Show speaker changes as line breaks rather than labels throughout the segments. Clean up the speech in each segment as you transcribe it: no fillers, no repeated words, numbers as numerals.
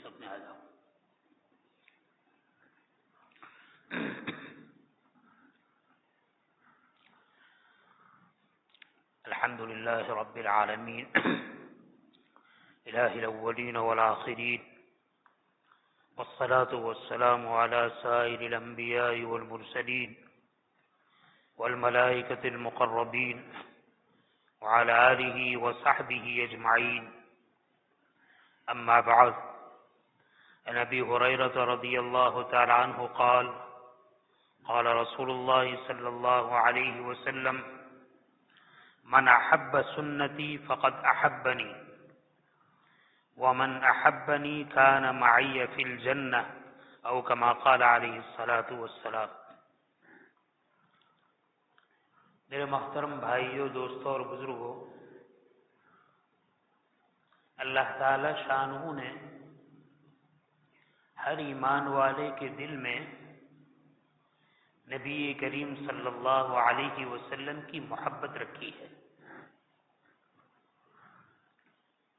سب نے آ جاؤ. الحمد لله رب العالمين إله الأولين والآخرين والصلاة والسلام على سائر الأنبياء والمرسلين والملائكة المقربين وعلى آله وصحبه أجمعين. أما بعد، عن أبي هريرة رضي الله تعالى عنه قال قال رسول الله صلى الله عليه وسلم: من أحب سنتي فقد أحبني ومن أحبني كان معي في الجنة أو كما قال عليه الصلاة والسلام. میرے محترم بھائیوں، دوستوں اور بزرگوں، اللہ تعالی شانہ نے ہر ایمان والے کے دل میں نبی کریم صلی اللہ علیہ وسلم کی محبت رکھی ہے.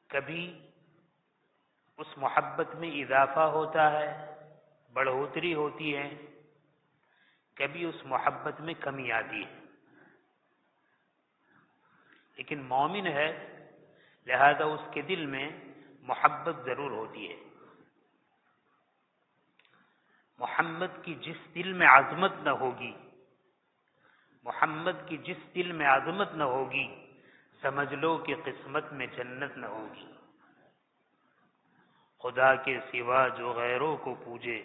کبھی اس محبت میں اضافہ ہوتا ہے، بڑھوتری ہوتی ہے، کبھی اس محبت میں کمی آتی ہے. لیکن مومن ہے، لہذا اس کے دل میں محبت ضرور ہوتی ہے. محمد کی جس دل میں عظمت نہ ہوگی، محمد کی جس دل میں عظمت نہ ہوگی، سمجھ لو کہ قسمت میں جنت نہ ہوگی. خدا کے سوا جو غیروں کو پوجے،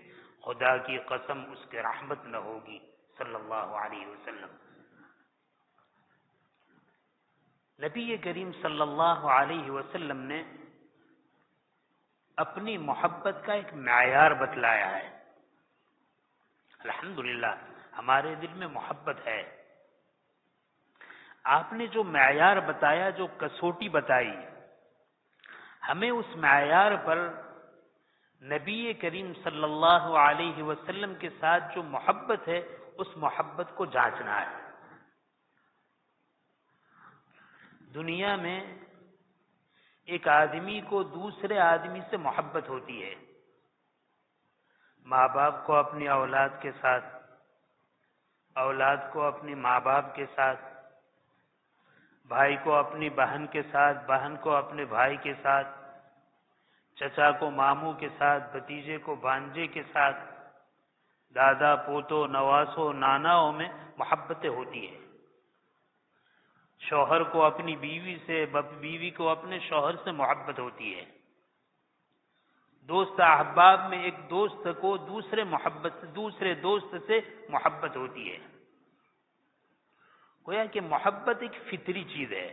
خدا کی قسم اس کے رحمت نہ ہوگی. صلی اللہ علیہ وسلم. نبی کریم صلی اللہ علیہ وسلم نے اپنی محبت کا ایک معیار بتلایا ہے. الحمدللہ ہمارے دل میں محبت ہے. آپ نے جو معیار بتایا، جو کسوٹی بتائی، ہمیں اس معیار پر نبی کریم صلی اللہ علیہ وسلم کے ساتھ جو محبت ہے، اس محبت کو جانچنا ہے. دنیا میں ایک آدمی کو دوسرے آدمی سے محبت ہوتی ہے. ماں باپ کو اپنی اولاد کے ساتھ، اولاد کو اپنی ماں باپ کے ساتھ، بھائی کو اپنی بہن کے ساتھ، بہن کو اپنے بھائی کے ساتھ، چچا کو ماموں کے ساتھ، بھتیجے کو بھانجے کے ساتھ، دادا پوتوں نواسوں ناناؤں میں محبتیں ہوتی ہیں. شوہر کو اپنی بیوی سے، بیوی کو اپنے شوہر سے محبت ہوتی ہے. دوست احباب میں ایک دوست کو دوسرے دوست سے محبت ہوتی ہے. گویا کہ محبت ایک فطری چیز ہے.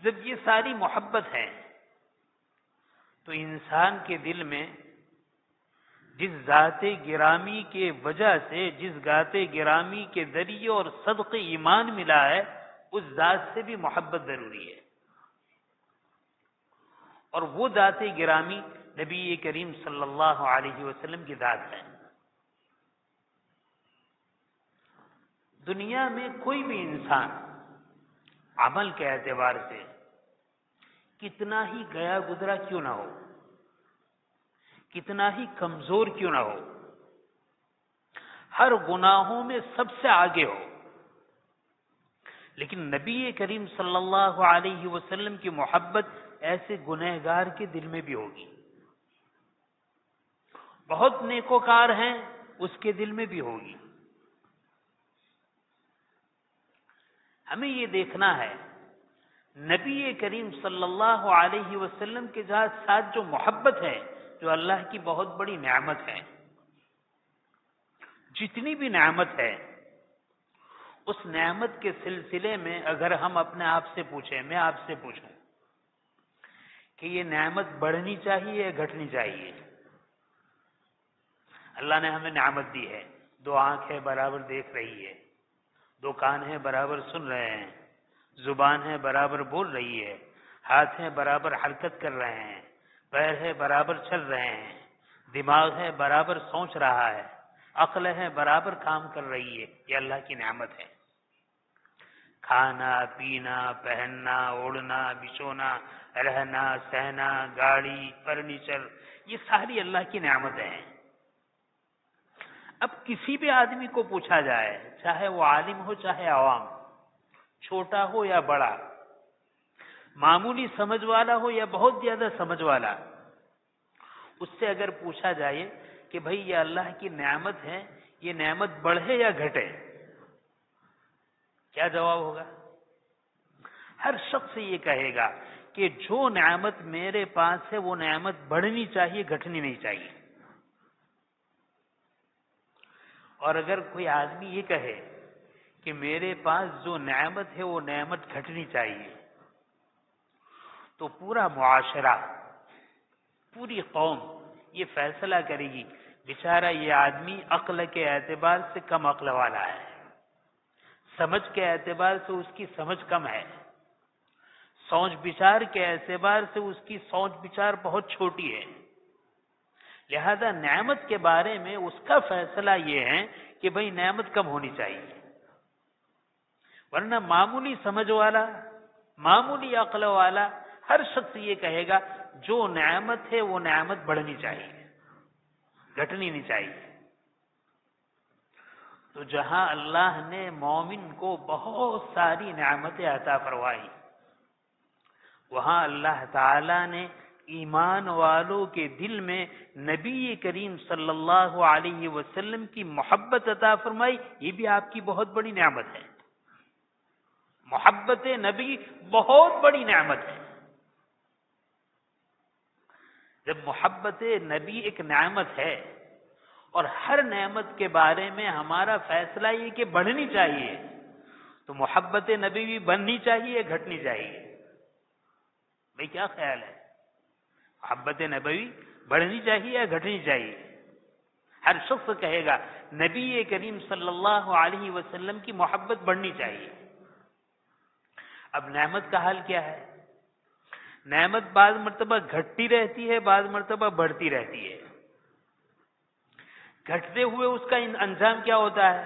جب یہ ساری محبت ہے تو انسان کے دل میں جس ذات گرامی کے وجہ سے، جس ذات گرامی کے ذریعے اور صدق ایمان ملا ہے، اس ذات سے بھی محبت ضروری ہے. اور وہ ذات گرامی نبی کریم صلی اللہ علیہ وسلم کی ذات ہے. دنیا میں کوئی بھی انسان عمل کے اعتبار سے کتنا ہی گیا گزرا کیوں نہ ہو، کتنا ہی کمزور کیوں نہ ہو، ہر گناہوں میں سب سے آگے ہو، لیکن نبی کریم صلی اللہ علیہ وسلم کی محبت ایسے گنہگار کے دل میں بھی ہوگی. بہت نیکوکار ہیں، اس کے دل میں بھی ہوگی. ہمیں یہ دیکھنا ہے نبی کریم صلی اللہ علیہ وسلم کے ساتھ جو محبت ہے، جو اللہ کی بہت بڑی نعمت ہے. جتنی بھی نعمت ہے، اس نعمت کے سلسلے میں اگر ہم اپنے آپ سے پوچھیں، میں آپ سے پوچھوں کہ یہ نعمت بڑھنی چاہیے یا گھٹنی چاہیے؟ اللہ نے ہمیں نعمت دی ہے. 2 آنکھیں برابر دیکھ رہی ہے، 2 کان ہیں برابر سن رہے ہیں، زبان ہے برابر بول رہی ہے، ہاتھ ہیں برابر حرکت کر رہے ہیں، پیر ہے برابر چل رہے ہیں، دماغ ہے برابر سوچ رہا ہے، عقل ہے برابر کام کر رہی ہے. یہ اللہ کی نعمت ہے. کھانا پینا، پہننا، اڑنا، بچھونا، رہنا سہنا، گاڑی، فرنیچر، یہ ساری اللہ کی نعمتیں ہیں۔ اب کسی بھی آدمی کو پوچھا جائے، چاہے وہ عالم ہو چاہے عوام، چھوٹا ہو یا بڑا، معمولی سمجھ والا ہو یا بہت زیادہ سمجھ والا، اس سے اگر پوچھا جائے کہ بھئی یہ اللہ کی نعمت ہے، یہ نعمت بڑھے یا گھٹے، کیا جواب ہوگا؟ ہر شخص یہ کہے گا کہ جو نعمت میرے پاس ہے وہ نعمت بڑھنی چاہیے، گھٹنی نہیں چاہیے۔ اور اگر کوئی آدمی یہ کہے کہ میرے پاس جو نعمت ہے وہ نعمت گھٹنی چاہیے، تو پورا معاشرہ، پوری قوم یہ فیصلہ کرے گی بیچارہ یہ آدمی عقل کے اعتبار سے کم عقل والا ہے، سمجھ کے اعتبار سے اس کی سمجھ کم ہے، سوچ بچار کے اعتبار سے اس کی سوچ بچار بہت چھوٹی ہے، لہذا نعمت کے بارے میں اس کا فیصلہ یہ ہے کہ بھئی نعمت کم ہونی چاہیے، ورنہ معمولی سمجھ والا، معمولی عقل والا ہر شخص یہ کہے گا جو نعمت ہے وہ نعمت بڑھنی چاہیے، گھٹنی نہیں چاہیے۔ تو جہاں اللہ نے مومن کو بہت ساری نعمتیں عطا فرمائی، وہاں اللہ تعالی نے ایمان والوں کے دل میں نبی کریم صلی اللہ علیہ وسلم کی محبت عطا فرمائی، یہ بھی آپ کی بہت بڑی نعمت ہے۔ محبت نبی بہت بڑی نعمت ہے۔ جب محبت نبی ایک نعمت ہے اور ہر نعمت کے بارے میں ہمارا فیصلہ یہ کہ بڑھنی چاہیے، تو محبت نبی بھی بڑھنی چاہیے، گھٹنی چاہیے؟ بھئی کیا خیال ہے؟ محبت نبوی بڑھنی چاہیے یا گھٹنی چاہیے؟ ہر شخص کہے گا نبی کریم صلی اللہ علیہ وسلم کی محبت بڑھنی چاہیے۔ اب نعمت کا حال کیا ہے؟ نعمت بعض مرتبہ گھٹتی رہتی ہے، بعض مرتبہ بڑھتی رہتی ہے۔ گھٹتے ہوئے اس کا انجام کیا ہوتا ہے؟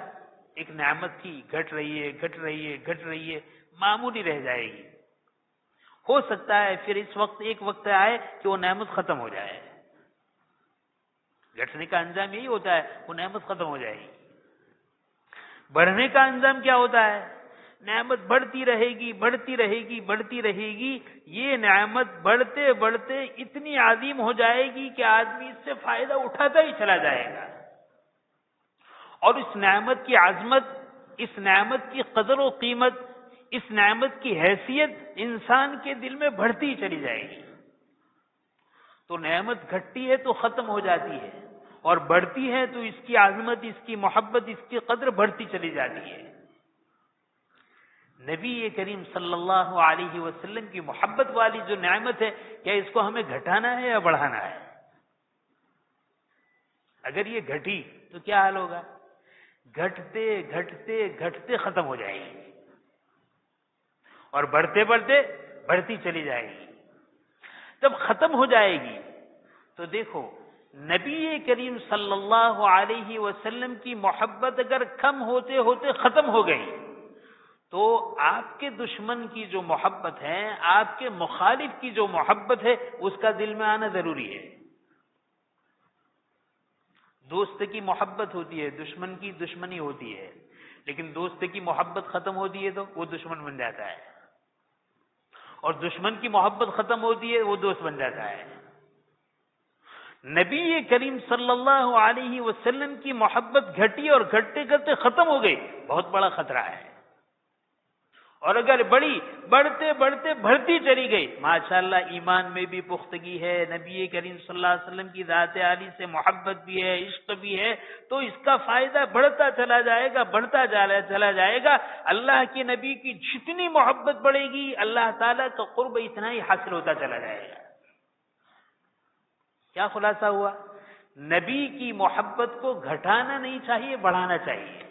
ایک نعمت تھی، گھٹ رہی ہے، گھٹ رہی ہے، گھٹ رہی ہے، معمولی رہ جائے گی، ہو سکتا ہے پھر اس وقت ایک وقت آئے کہ وہ نعمت ختم ہو جائے۔ گھٹنے کا انجام یہی ہوتا ہے، وہ نعمت ختم ہو جائے گی۔ بڑھنے کا انجام کیا ہوتا ہے؟ نعمت بڑھتی رہے گی، بڑھتی رہے گی، بڑھتی رہے گی، یہ نعمت بڑھتے بڑھتے اتنی عظیم ہو جائے گی کہ آدمی اس سے فائدہ اٹھاتا ہی چلا جائے گا، اور اس نعمت کی عظمت، اس نعمت کی قدر و قیمت، اس نعمت کی حیثیت انسان کے دل میں بڑھتی ہی چلی جائے گی۔ تو نعمت گھٹتی ہے تو ختم ہو جاتی ہے، اور بڑھتی ہے تو اس کی عظمت، اس کی محبت، اس کی قدر بڑھتی چلی جاتی ہے۔ نبی کریم صلی اللہ علیہ وسلم کی محبت والی جو نعمت ہے، کیا اس کو ہمیں گھٹانا ہے یا بڑھانا ہے؟ اگر یہ گھٹی تو کیا حال ہوگا؟ گھٹتے گھٹتے گھٹتے ختم ہو جائے گی، اور بڑھتے بڑھتے بڑھتی چلی جائے گی۔ جب ختم ہو جائے گی تو دیکھو، نبی کریم صلی اللہ علیہ وسلم کی محبت اگر کم ہوتے ہوتے ختم ہو گئی تو آپ کے دشمن کی جو محبت ہے، آپ کے مخالف کی جو محبت ہے، اس کا دل میں آنا ضروری ہے۔ دوست کی محبت ہوتی ہے، دشمن کی دشمنی ہوتی ہے، لیکن دوست کی محبت ختم ہوتی ہے تو وہ دشمن بن جاتا ہے، اور دشمن کی محبت ختم ہوتی ہے وہ دوست بن جاتا ہے۔ نبی کریم صلی اللہ علیہ وسلم کی محبت گھٹی اور گھٹتے گھٹتے ختم ہو گئی، بہت بڑا خطرہ ہے۔ اور اگر بڑی، بڑھتے بڑھتے بڑھتی چلی گئی، ماشاءاللہ ایمان میں بھی پختگی ہے، نبی کریم صلی اللہ علیہ وسلم کی ذات عالی سے محبت بھی ہے، عشق بھی ہے، تو اس کا فائدہ بڑھتا چلا جائے گا، بڑھتا چلا جائے گا۔ اللہ کے نبی کی جتنی محبت بڑھے گی، اللہ تعالیٰ کا قرب اتنا ہی حاصل ہوتا چلا جائے گا۔ کیا خلاصہ ہوا؟ نبی کی محبت کو گھٹانا نہیں چاہیے، بڑھانا چاہیے۔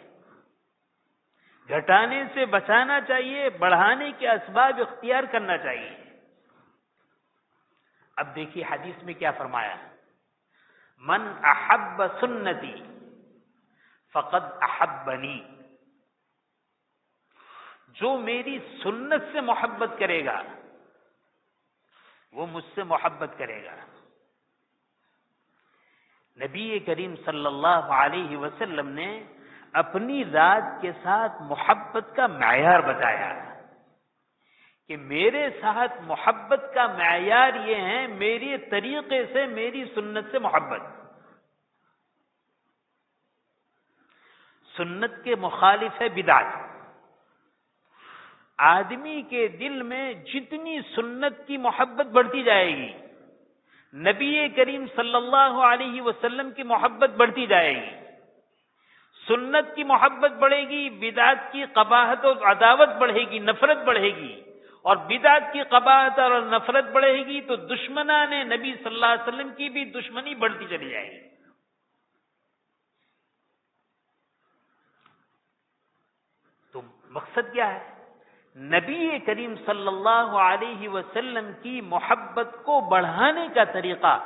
گھٹانے سے بچانا چاہیے، بڑھانے کے اسباب اختیار کرنا چاہیے۔ اب دیکھیے حدیث میں کیا فرمایا، من احب سنتی فقد احبنی، جو میری سنت سے محبت کرے گا وہ مجھ سے محبت کرے گا۔ نبی کریم صلی اللہ علیہ وسلم نے اپنی ذات کے ساتھ محبت کا معیار بتایا کہ میرے ساتھ محبت کا معیار یہ ہے میری طریقے سے، میری سنت سے محبت۔ سنت کے مخالف ہے بدعت۔ آدمی کے دل میں جتنی سنت کی محبت بڑھتی جائے گی، نبی کریم صلی اللہ علیہ وسلم کی محبت بڑھتی جائے گی، سنت کی محبت بڑھے گی، بدعت کی قباحت اور عداوت بڑھے گی، نفرت بڑھے گی، اور بدعت کی قباحت اور نفرت بڑھے گی تو دشمنان نبی صلی اللہ علیہ وسلم کی بھی دشمنی بڑھتی چلی جائے گی۔ تو مقصد کیا ہے؟ نبی کریم صلی اللہ علیہ وسلم کی محبت کو بڑھانے کا طریقہ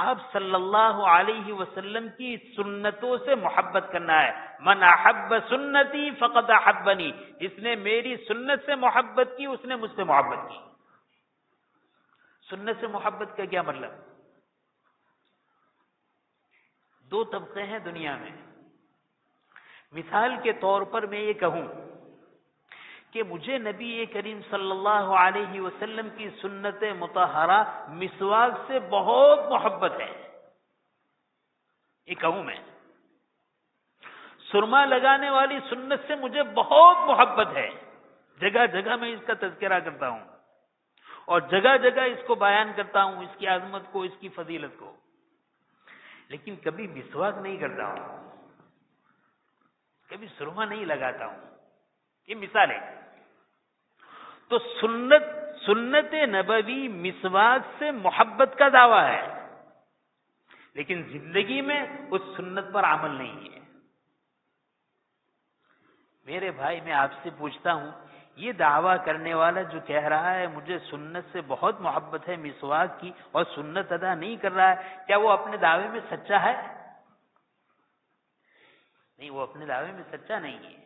آپ صلی اللہ علیہ وسلم کی سنتوں سے محبت کرنا ہے۔ من احب سنتی فقد احبنی، جس نے میری سنت سے محبت کی اس نے مجھ سے محبت کی۔ سنت سے محبت کا کیا مطلب؟ دو طبقے ہیں دنیا میں۔ مثال کے طور پر میں یہ کہوں کہ مجھے نبی کریم صلی اللہ علیہ وسلم کی سنت مطہرہ مسواک سے بہت محبت ہے، یہ کہوں میں۔ سرما لگانے والی سنت سے مجھے بہت محبت ہے، جگہ جگہ میں اس کا تذکرہ کرتا ہوں اور جگہ جگہ اس کو بیان کرتا ہوں، اس کی عظمت کو، اس کی فضیلت کو، لیکن کبھی مسواک نہیں کرتا ہوں، کبھی سرما نہیں لگاتا ہوں۔ یہ مثال ہے۔ تو سنت نبوی مسواک سے محبت کا دعویٰ ہے، لیکن زندگی میں اس سنت پر عمل نہیں ہے۔ میرے بھائی، میں آپ سے پوچھتا ہوں، یہ دعویٰ کرنے والا جو کہہ رہا ہے مجھے سنت سے بہت محبت ہے مسواک کی اور سنت ادا نہیں کر رہا ہے، کیا وہ اپنے دعوے میں سچا ہے؟ نہیں، وہ اپنے دعوے میں سچا نہیں ہے۔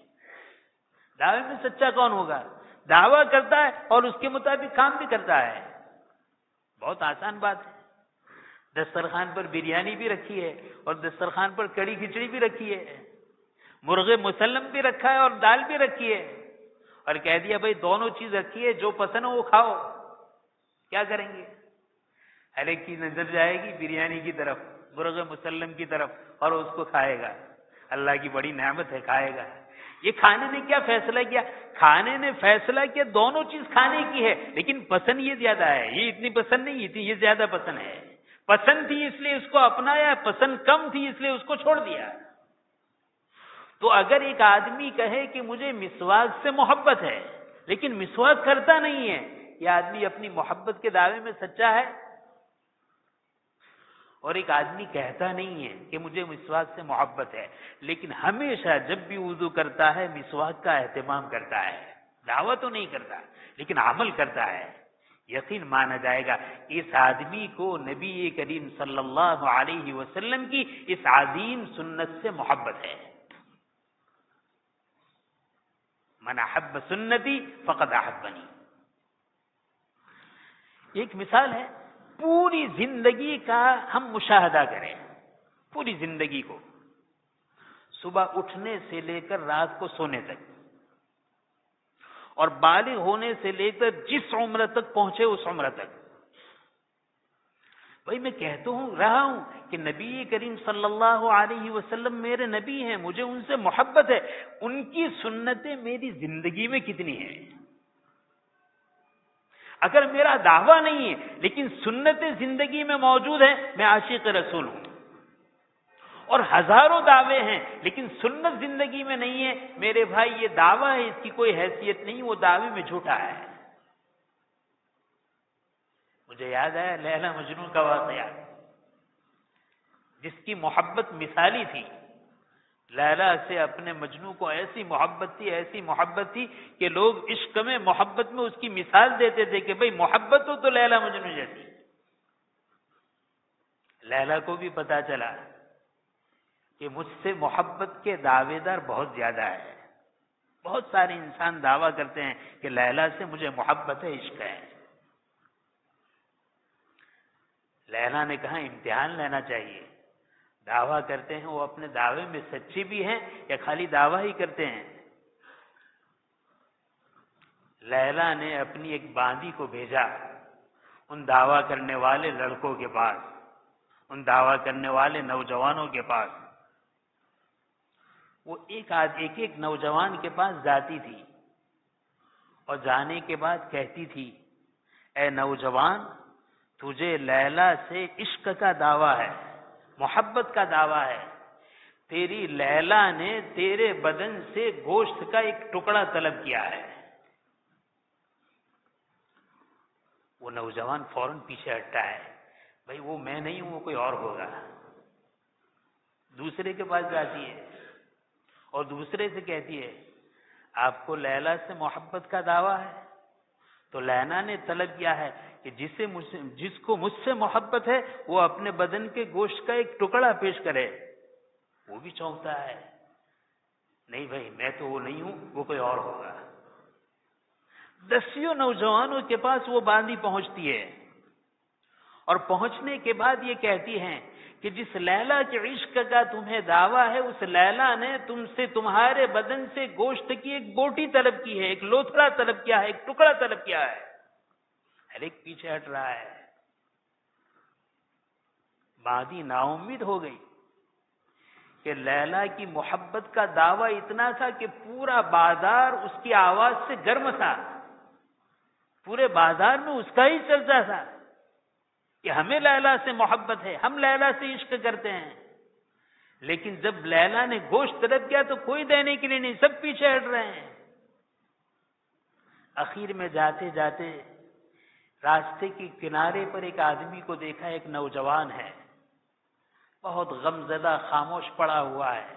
دعوے میں سچا کون ہوگا؟ دعویٰ کرتا ہے اور اس کے مطابق کام بھی کرتا ہے۔ بہت آسان بات ہے۔ دسترخوان پر بریانی بھی رکھی ہے اور دسترخوان پر کڑی کھچڑی بھی رکھی ہے، مرغ مسلم بھی رکھا ہے اور دال بھی رکھی ہے، اور کہہ دیا بھائی دونوں چیز رکھی ہے، جو پسند ہو وہ کھاؤ۔ کیا کریں گے؟ ہر ایک کی نظر جائے گی بریانی کی طرف، مرغ مسلم کی طرف، اور اس کو کھائے گا۔ اللہ کی بڑی نعمت ہے، کھائے گا۔ یہ کھانے نے کیا فیصلہ کیا؟ کھانے نے فیصلہ کیا دونوں چیز کھانے کی ہے، لیکن پسند یہ زیادہ ہے، یہ اتنی پسند نہیں تھی، یہ زیادہ پسند ہے۔ پسند تھی اس لیے اس کو اپنایا، پسند کم تھی اس لیے اس کو چھوڑ دیا۔ تو اگر ایک آدمی کہے کہ مجھے مسواک سے محبت ہے لیکن مسواک کرتا نہیں ہے، یہ آدمی اپنی محبت کے دعوے میں سچا ہے؟ اور ایک آدمی کہتا نہیں ہے کہ مجھے مسواک سے محبت ہے لیکن ہمیشہ جب بھی وضو کرتا ہے مسواک کا اہتمام کرتا ہے، دعویٰ تو نہیں کرتا لیکن عمل کرتا ہے، یقین مانا جائے گا اس آدمی کو نبی کریم صلی اللہ علیہ وسلم کی اس عظیم سنت سے محبت ہے۔ من احب سنتی فقد احبنی۔ ایک مثال ہے، پوری زندگی کا ہم مشاہدہ کریں، پوری زندگی کو، صبح اٹھنے سے لے کر رات کو سونے تک، اور بالغ ہونے سے لے کر جس عمر تک پہنچے اس عمر تک۔ بھائی میں کہتا ہوں رہا ہوں کہ نبی کریم صلی اللہ علیہ وسلم میرے نبی ہیں، مجھے ان سے محبت ہے، ان کی سنتیں میری زندگی میں کتنی ہیں؟ اگر میرا دعویٰ نہیں ہے لیکن سنتیں زندگی میں موجود ہیں، میں عاشق رسول ہوں۔ اور ہزاروں دعوے ہیں لیکن سنت زندگی میں نہیں ہے، میرے بھائی یہ دعویٰ ہے، اس کی کوئی حیثیت نہیں، وہ دعوے میں جھوٹا ہے۔ مجھے یاد ہے لیلا مجنون کا واقعہ، جس کی محبت مثالی تھی۔ لیلا سے اپنے مجنوں کو ایسی محبت تھی، ایسی محبت تھی کہ لوگ عشق میں، محبت میں اس کی مثال دیتے تھے کہ بھئی محبت ہو تو لیلا مجنوں جیسی۔ لیلا کو بھی پتا چلا کہ مجھ سے محبت کے دعوے دار بہت زیادہ ہے، بہت سارے انسان دعویٰ کرتے ہیں کہ لیلا سے مجھے محبت ہے، عشق ہے۔ لیلا نے کہا امتحان لینا چاہیے، دعویٰ کرتے ہیں وہ اپنے دعوے میں سچے بھی ہیں یا خالی دعویٰ ہی کرتے ہیں؟ لیلا نے اپنی ایک باندی کو بھیجا ان دعویٰ کرنے والے لڑکوں کے پاس، ان دعویٰ کرنے والے نوجوانوں کے پاس۔ وہ ایک نوجوان کے پاس جاتی تھی اور جانے کے بعد کہتی تھی، اے نوجوان، تجھے لیلا سے عشق کا دعویٰ ہے، محبت کا دعویٰ ہے، تیری لیلا نے تیرے بدن سے گوشت کا ایک ٹکڑا طلب کیا ہے۔ وہ نوجوان فوراً پیچھے ہٹتا ہے، بھائی وہ میں نہیں ہوں، وہ کوئی اور ہوگا۔ دوسرے کے پاس جاتی ہے اور دوسرے سے کہتی ہے، آپ کو لیلا سے محبت کا دعویٰ ہے؟ تو لیلا نے طلب کیا ہے کہ جس کو مجھ سے محبت ہے وہ اپنے بدن کے گوشت کا ایک ٹکڑا پیش کرے۔ وہ بھی چونکتا ہے، نہیں بھائی میں تو وہ نہیں ہوں، وہ کوئی اور ہوگا۔ دسیوں نوجوانوں کے پاس وہ باندی پہنچتی ہے اور پہنچنے کے بعد یہ کہتی ہیں کہ جس لیلا کے عشق کا تمہیں دعویٰ ہے، اس لیلا نے تم سے تمہارے بدن سے گوشت کی ایک بوٹی طلب کی ہے، ایک لوتھڑا طلب کیا ہے، ایک ٹکڑا طلب کیا ہے۔ ہر ایک پیچھے ہٹ رہا ہے۔ باندی نا امید ہو گئی کہ لیلا کی محبت کا دعویٰ اتنا تھا کہ پورا بازار اس کی آواز سے گرم تھا، پورے بازار میں اس کا ہی چرچا تھا کہ ہمیں لیلا سے محبت ہے، ہم لیلا سے عشق کرتے ہیں۔ لیکن جب لیلا نے گوشت طلب کیا تو کوئی دینے کے لیے نہیں، سب پیچھے ہٹ رہے ہیں۔ اخیر میں جاتے جاتے راستے کے کنارے پر ایک آدمی کو دیکھا، ایک نوجوان ہے، بہت غمزدہ خاموش پڑا ہوا ہے۔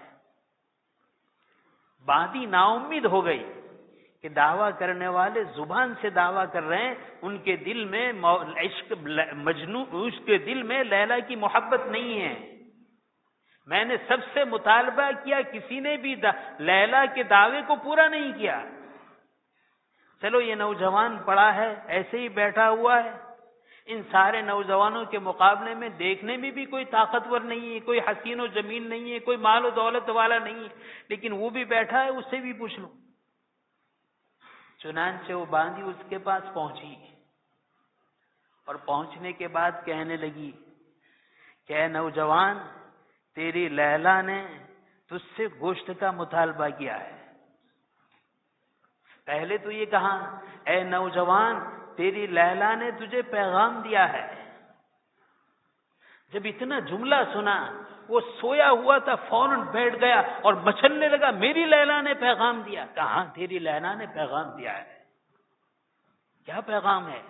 باندی نا امید ہو گئی کہ دعویٰ کرنے والے زبان سے دعویٰ کر رہے ہیں، ان کے دل میں عشق مجنون، اس کے دل میں لیلا کی محبت نہیں ہے۔ میں نے سب سے مطالبہ کیا، کسی نے بھی لیلا کے دعوے کو پورا نہیں کیا۔ چلو یہ نوجوان پڑا ہے، ایسے ہی بیٹھا ہوا ہے، ان سارے نوجوانوں کے مقابلے میں دیکھنے میں بھی کوئی طاقتور نہیں ہے، کوئی حسین و جمیل نہیں ہے، کوئی مال و دولت والا نہیں ہے، لیکن وہ بھی بیٹھا ہے، اس سے بھی پوچھ لو۔ چنانچہ وہ باندی اس کے پاس پہنچی اور پہنچنے کے بعد کہنے لگی کہ اے نوجوان، تیری لیلا نے تجھ سے گوشت کا مطالبہ کیا ہے۔ پہلے تو یہ کہا، اے نوجوان، تیری لیلا نے تجھے پیغام دیا ہے۔ جب اتنا جملہ سنا، وہ سویا ہوا تھا، فوراً بیٹھ گیا اور مچلنے لگا، میری لیلا نے پیغام دیا۔ کہاں تیری لیلا نے پیغام دیا ہے؟ کیا پیغام ہے؟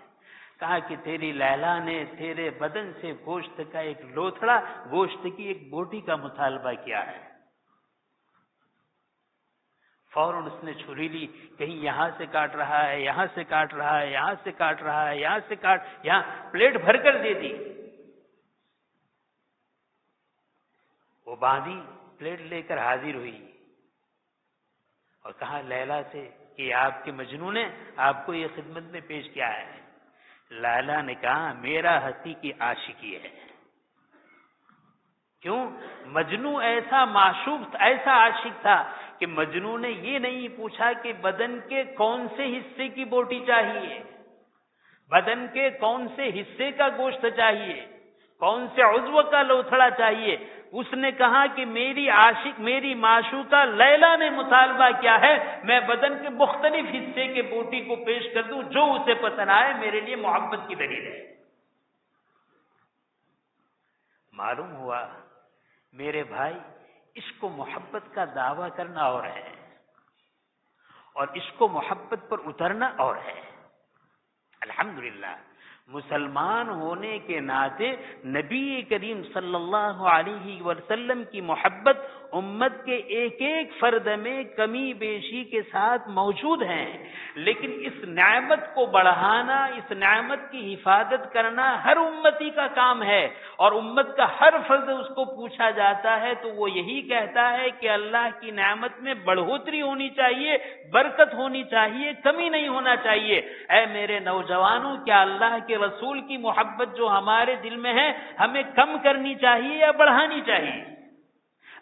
کہا کہ تیری لیلا نے تیرے بدن سے گوشت کا ایک لوتھڑا، گوشت کی ایک بوٹی کا مطالبہ کیا ہے۔ فوراً اس نے چھری لی، کہیں یہاں سے کاٹ رہا ہے، یہاں سے کاٹ رہا ہے، یہاں سے کاٹ رہا ہے، یہاں سے کاٹ، یہاں پلیٹ بھر کر دے دی۔ وہ باندی پلیٹ لے کر حاضر ہوئی اور کہا لیلا سے کہ آپ کے مجنون نے آپ کو یہ خدمت میں پیش کیا ہے۔ لیلا نے کہا میرا حقیقی عاشقی ہے۔ کیوں؟ مجنو ایسا معشوق، ایسا عاشق تھا کہ مجنو نے یہ نہیں پوچھا کہ بدن کے کون سے حصے کی بوٹی چاہیے، بدن کے کون سے حصے کا گوشت چاہیے، کون سے عضو کا لوتھڑا چاہیے۔ اس نے کہا کہ میری عاشق، میری معشوقہ لیلا نے مطالبہ کیا ہے، میں بدن کے مختلف حصے کے بوٹی کو پیش کر دوں، جو اسے پسند آئے، میرے لیے محبت کی دلیل ہے۔ معلوم ہوا میرے بھائی، عشق و محبت کا دعویٰ کرنا اور ہے اور عشق و محبت پر اترنا اور ہے۔ الحمدللہ مسلمان ہونے کے ناطے نبی کریم صلی اللہ علیہ وسلم کی محبت امت کے ایک ایک فرد میں کمی بیشی کے ساتھ موجود ہیں، لیکن اس نعمت کو بڑھانا، اس نعمت کی حفاظت کرنا ہر امتی کا کام ہے، اور امت کا ہر فرد اس کو پوچھا جاتا ہے تو وہ یہی کہتا ہے کہ اللہ کی نعمت میں بڑھوتری ہونی چاہیے، برکت ہونی چاہیے، کمی نہیں ہونا چاہیے۔ اے میرے نوجوانوں، کیا اللہ کے رسول کی محبت جو ہمارے دل میں ہے ہمیں کم کرنی چاہیے یا بڑھانی چاہیے؟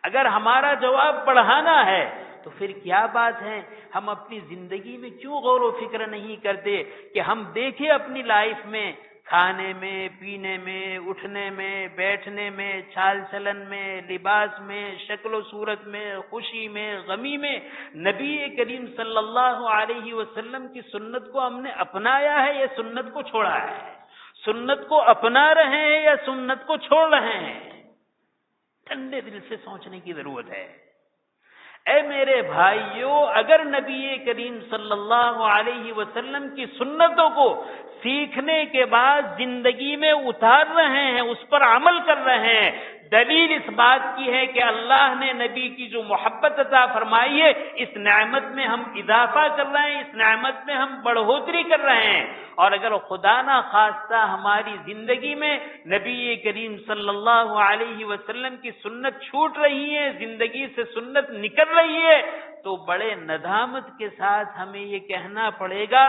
اگر ہمارا جواب بڑھانا ہے تو پھر کیا بات ہے، ہم اپنی زندگی میں کیوں غور و فکر نہیں کرتے کہ ہم دیکھیں اپنی لائف میں، کھانے میں، پینے میں، اٹھنے میں، بیٹھنے میں، چال چلن میں، لباس میں، شکل و صورت میں، خوشی میں، غمی میں نبی کریم صلی اللہ علیہ وسلم کی سنت کو ہم نے اپنایا ہے یا سنت کو چھوڑا ہے؟ سنت کو اپنا رہے ہیں یا سنت کو چھوڑ رہے ہیں؟ ٹھنڈے دل سے سوچنے کی ضرورت ہے۔ اے میرے بھائیوں، اگر نبی کریم صلی اللہ علیہ وسلم کی سنتوں کو سیکھنے کے بعد زندگی میں اتار رہے ہیں، اس پر عمل کر رہے ہیں، دلیل اس بات کی ہے کہ اللہ نے نبی کی جو محبت عطا فرمائی ہے، اس نعمت میں ہم اضافہ کر رہے ہیں، اس نعمت میں ہم بڑھوتری کر رہے ہیں۔ اور اگر خدا نہ خواستہ ہماری زندگی میں نبی کریم صلی اللہ علیہ وسلم کی سنت چھوٹ رہی ہے، زندگی سے سنت نکل رہی ہے، تو بڑے ندامت کے ساتھ ہمیں یہ کہنا پڑے گا،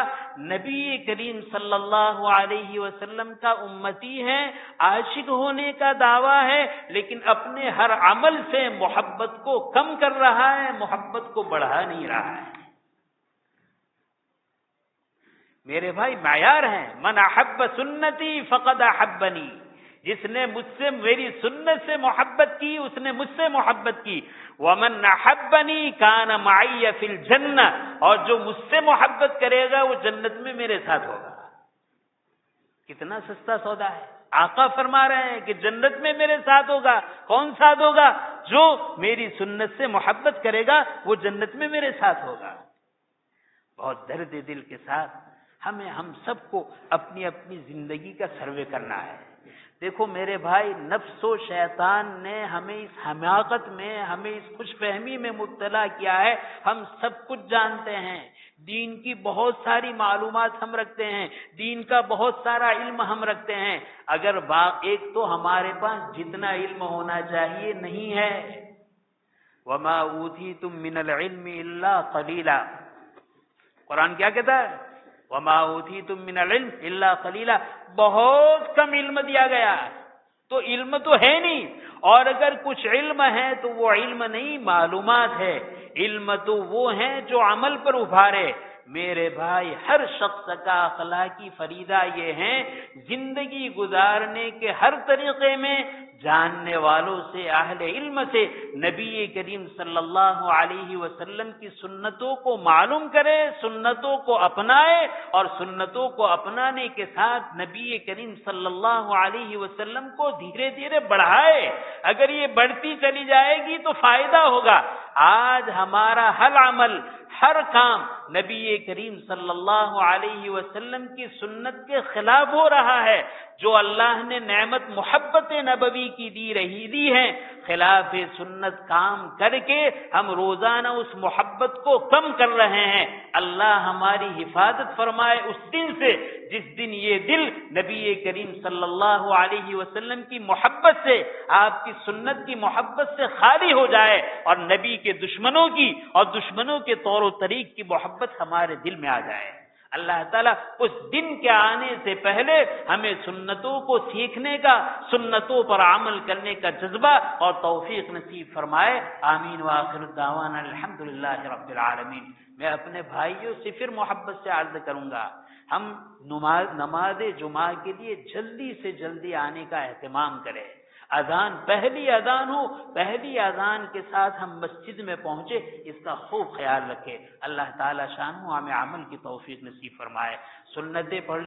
نبی کریم صلی اللہ علیہ وسلم کا امتی ہے، عاشق ہونے کا دعویٰ ہے، لیکن اپنے ہر عمل سے محبت کو کم کر رہا ہے، محبت کو بڑھا نہیں رہا ہے۔ میرے بھائی معیار ہیں، من احب سنتی فقد احبنی، جس نے مجھ سے، میری سنت سے محبت کی اس نے مجھ سے محبت کی، ومن احبنی کان معی فی الجنہ، اور جو مجھ سے محبت کرے گا وہ جنت میں میرے ساتھ ہوگا۔ کتنا سستا سودا ہے، آقا فرما رہے ہیں کہ جنت میں میرے ساتھ ہوگا۔ کون ساتھ ہوگا؟ جو میری سنت سے محبت کرے گا وہ جنت میں میرے ساتھ ہوگا۔ بہت درد دل کے ساتھ ہم سب کو اپنی اپنی زندگی کا سروے کرنا ہے۔ دیکھو میرے بھائی، نفس و شیطان نے ہمیں اس حماقت میں، ہمیں اس خوش فہمی میں مبتلا کیا ہے، ہم سب کچھ جانتے ہیں، دین کی بہت ساری معلومات ہم رکھتے ہیں، دین کا بہت سارا علم ہم رکھتے ہیں، اگر ایک تو ہمارے پاس جتنا علم ہونا چاہیے نہیں ہے۔ وَمَا أُوتِيتُم مِّنَ الْعِلْمِ إِلَّا قَلِيلًا، قرآن کیا کہتا ہے؟ وَمَا أُوتِيتُم مِّنَ الْعِلْمِ إِلَّا قَلِيلًا، بہت کم علم دیا گیا، تو علم تو ہے نہیں، اور اگر کچھ علم ہے تو وہ علم نہیں، معلومات ہے۔ علم تو وہ ہیں جو عمل پر ابھارے۔ میرے بھائی، ہر شخص کا اخلاقی فریضہ یہ ہے، زندگی گزارنے کے ہر طریقے میں جاننے والوں سے، اہل علم سے نبی کریم صلی اللہ علیہ وسلم کی سنتوں کو معلوم کرے، سنتوں کو اپنائے، اور سنتوں کو اپنانے کے ساتھ نبی کریم صلی اللہ علیہ وسلم کو دھیرے دھیرے بڑھائے۔ اگر یہ بڑھتی چلی جائے گی تو فائدہ ہوگا۔ آج ہمارا ہر عمل، ہر کام نبی کریم صلی اللہ علیہ وسلم کی سنت کے خلاف ہو رہا ہے۔ جو اللہ نے نعمت محبت نبوی کی دی ہے، خلاف سنت کام کر کے ہم روزانہ اس محبت کو کم کر رہے ہیں۔ اللہ ہماری حفاظت فرمائے اس دن سے جس دن یہ دل نبی کریم صلی اللہ علیہ وسلم کی محبت سے، آپ کی سنت کی محبت سے خالی ہو جائے، اور نبی کے دشمنوں کی اور دشمنوں کے طور و طریق کی محبت ہمارے دل میں آ جائے۔ اللہ تعالیٰ اس دن کے آنے سے پہلے ہمیں سنتوں کو سیکھنے کا، سنتوں پر عمل کرنے کا جذبہ اور توفیق نصیب فرمائے۔ آمین وآخر دعوانا الحمدللہ رب العالمین۔ میں اپنے بھائیوں سے پھر محبت سے عرض کروں گا، ہم نماز جمعہ کے لیے جلدی سے جلدی آنے کا اہتمام کریں۔ اذان، پہلی اذان ہو، پہلی اذان کے ساتھ ہم مسجد میں پہنچے، اس کا خوب خیال رکھے۔ اللہ تعالی شان ہمیں عمل کی توفیق نصیب فرمائے۔ سنتیں پڑھ